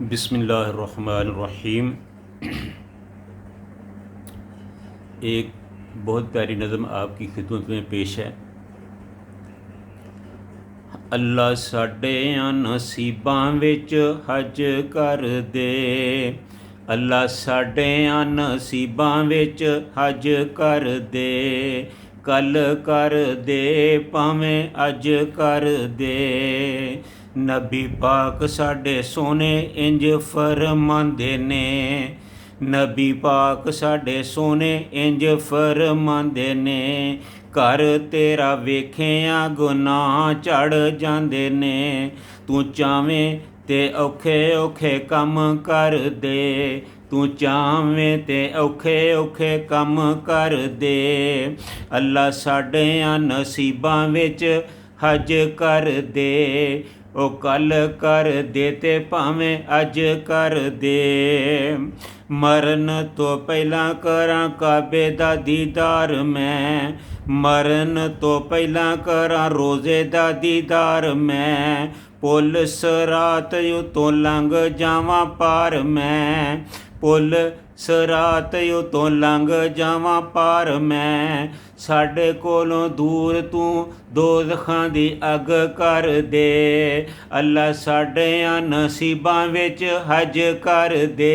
बिस्मिल्लाहिर्रहमानिर्रहीम। एक बहुत प्यारी नज़म आपकी खिदमत में पेश है। अल्लाह साडियां नसीबां विच हज कर दे, अल्लाह साडियां नसीबां विच हज कर दे, कल कर दे भावें अज कर दे। नबी पाक साडे सोने इंज फरमांदे ने, नबी पाक साडे सोने इंज फरमांदे ने, घर तेरा वेखिया गुनाह चढ़ जांदे ने। तू चावें ते औखे औखे कम कर दे, तू चावें ते औखे औखे कम कर दे। अल्लाह साडियां नसीबां विच हज कर दे, ओ कल कर दे ते भावें अज कर दे। मरन तो पहला करां काबे दा दीदार मैं, मरन तो पहला करां रोज़े दा दीदार मैं। पुल सरात उतों लंघ जावां पार मैं, पुल सरात उतों लंघ जावां पार मैं। साडे कोलों दूर तू दोज़खां दी अग कर दे, अल्लाह साडियां नसीबां विच हज कर दे।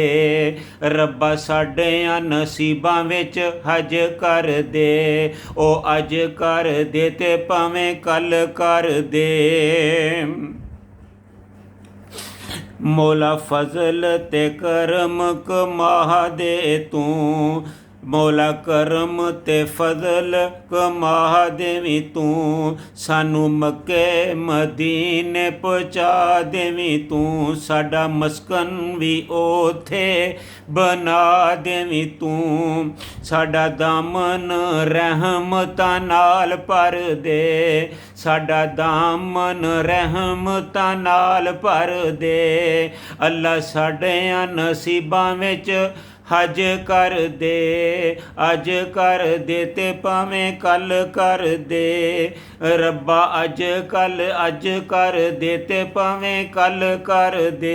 रब्बा साडियां नसीबां विच हज कर दे, ओ अज कर दे ते भावें कल कर दे। मौला फजल ते करम कमा दे तू, मौला करम ते फजल कमा देवी तू। सानू मक्के मदीने पहुँचा देवी तू, साडा मस्कन भी ओथे बना देवी तू। साडा दामन रहमतां नाल भर दे, साडा दामन रहमतां नाल भर दे। अल्लाह साडियां नसीबां विच हज कर दे, अज कर दे ते भावें कल कर दे। रब्बा अज कर दे ते भावें कल कर दे।